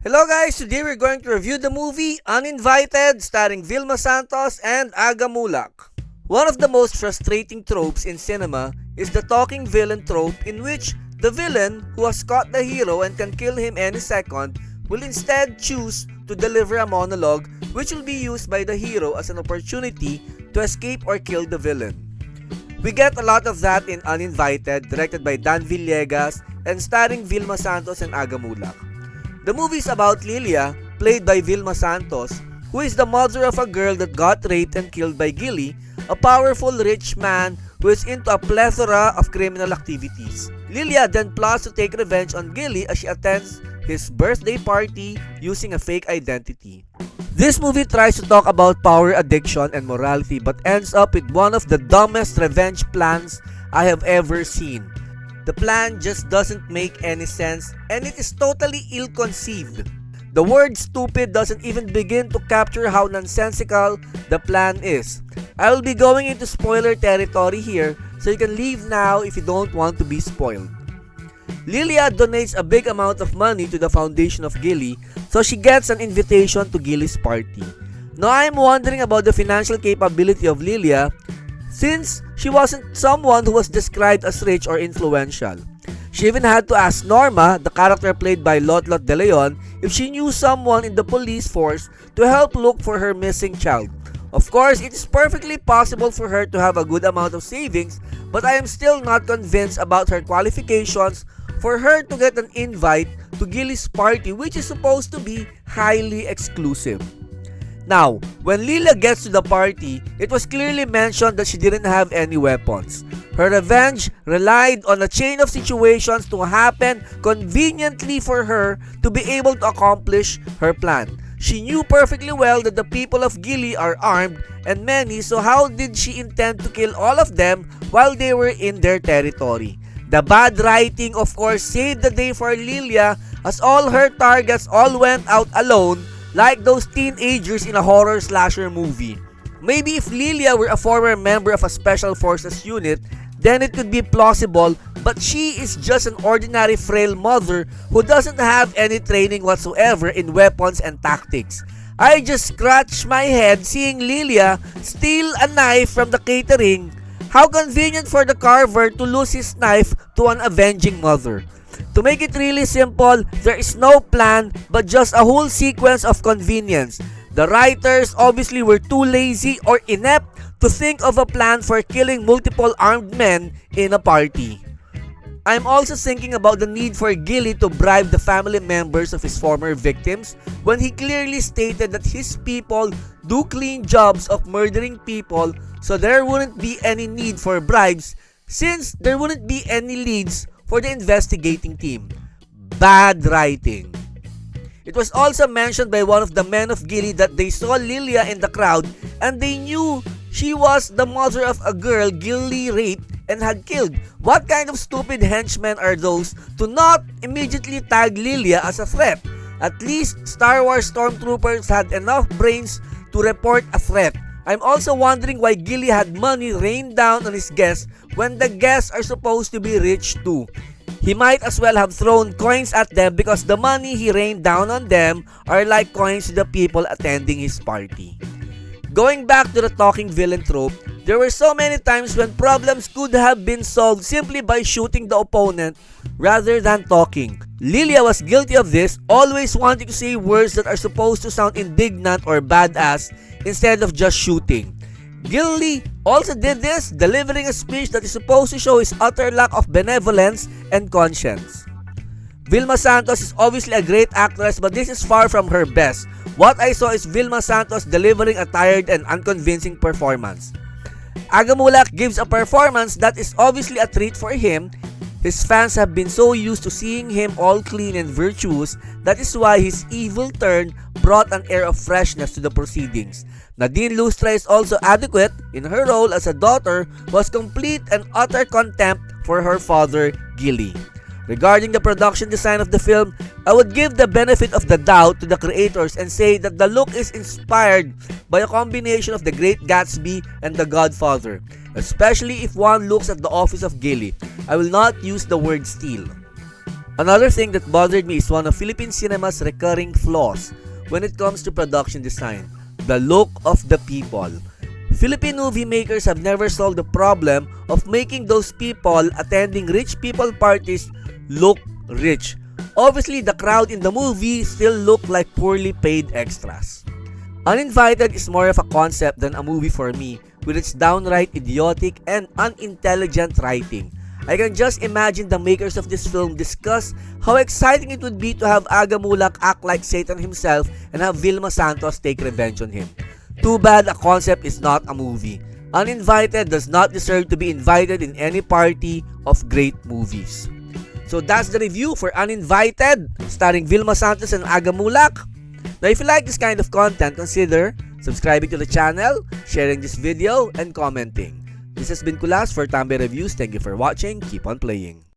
Hello guys, today we're going to review the movie Uninvited starring Vilma Santos and Aga Muhlach. One of the most frustrating tropes in cinema is the talking villain trope in which the villain who has caught the hero and can kill him any second will instead choose to deliver a monologue which will be used by the hero as an opportunity to escape or kill the villain. We get a lot of that in Uninvited, directed by Dan Villegas and starring Vilma Santos and Aga Muhlach. The movie is about Lilia, played by Vilma Santos, who is the mother of a girl that got raped and killed by Gilly, a powerful rich man who is into a plethora of criminal activities. Lilia then plots to take revenge on Gilly as she attends his birthday party using a fake identity. This movie tries to talk about power addiction and morality but ends up with one of the dumbest revenge plans I have ever seen. The plan just doesn't make any sense and it is totally ill-conceived. The word stupid doesn't even begin to capture how nonsensical the plan is. I will be going into spoiler territory here, so you can leave now if you don't want to be spoiled. Lilia donates a big amount of money to the foundation of Gilly, so she gets an invitation to Gilly's party. Now I'm wondering about the financial capability of Lilia, since she wasn't someone who was described as rich or influential. She even had to ask Norma, the character played by Lotlot De Leon, if she knew someone in the police force to help look for her missing child. Of course, it is perfectly possible for her to have a good amount of savings, but I am still not convinced about her qualifications for her to get an invite to Gilly's party, which is supposed to be highly exclusive. Now, when Lilia gets to the party, it was clearly mentioned that she didn't have any weapons. Her revenge relied on a chain of situations to happen conveniently for her to be able to accomplish her plan. She knew perfectly well that the people of Gilly are armed and many, so how did she intend to kill all of them while they were in their territory? The bad writing of course saved the day for Lilia as all her targets all went out alone, like those teenagers in a horror slasher movie. Maybe if Lilia were a former member of a special forces unit, then it could be plausible, but she is just an ordinary frail mother who doesn't have any training whatsoever in weapons and tactics. I just scratch my head seeing Lilia steal a knife from the catering. How convenient for the carver to lose his knife to an avenging mother. To make it really simple, there is no plan but just a whole sequence of convenience. The writers obviously were too lazy or inept to think of a plan for killing multiple armed men in a party. I'm also thinking about the need for Gilly to bribe the family members of his former victims when he clearly stated that his people do clean jobs of murdering people, so there wouldn't be any need for bribes since there wouldn't be any leads for the investigating team. Bad writing. It was also mentioned by one of the men of Gilly that they saw Lilia in the crowd and they knew she was the mother of a girl Gilly raped and had killed. What kind of stupid henchmen are those to not immediately tag Lilia as a threat? At least Star Wars stormtroopers had enough brains to report a threat. I'm also wondering why Gilly had money rained down on his guests when the guests are supposed to be rich too. He might as well have thrown coins at them because the money he rained down on them are like coins to the people attending his party. Going back to the talking villain trope, there were so many times when problems could have been solved simply by shooting the opponent rather than talking. Lilia was guilty of this, always wanting to say words that are supposed to sound indignant or badass instead of just shooting. Gilly also did this, delivering a speech that is supposed to show his utter lack of benevolence and conscience. Vilma Santos is obviously a great actress, but this is far from her best. What I saw is Vilma Santos delivering a tired and unconvincing performance. Aga Muhlach gives a performance that is obviously a treat for him. His fans have been so used to seeing him all clean and virtuous, that is why his evil turn brought an air of freshness to the proceedings. Nadine Lustra is also adequate in her role as a daughter who has complete and utter contempt for her father, Gilly. Regarding the production design of the film, I would give the benefit of the doubt to the creators and say that the look is inspired by a combination of The Great Gatsby and The Godfather, especially if one looks at the office of Gilly. I will not use the word steal. Another thing that bothered me is one of Philippine cinema's recurring flaws when it comes to production design, the look of the people. Philippine movie makers have never solved the problem of making those people attending rich people parties look rich. Obviously, the crowd in the movie still look like poorly paid extras. Uninvited is more of a concept than a movie for me, with its downright idiotic and unintelligent writing. I can just imagine the makers of this film discuss how exciting it would be to have Aga Muhlach act like Satan himself and have Vilma Santos take revenge on him. Too bad a concept is not a movie. Uninvited does not deserve to be invited in any party of great movies. So that's the review for Uninvited, starring Vilma Santos and Aga Muhlach. Now if you like this kind of content, consider subscribing to the channel, sharing this video, and commenting. This has been Kulas for Tambe Reviews. Thank you for watching. Keep on playing.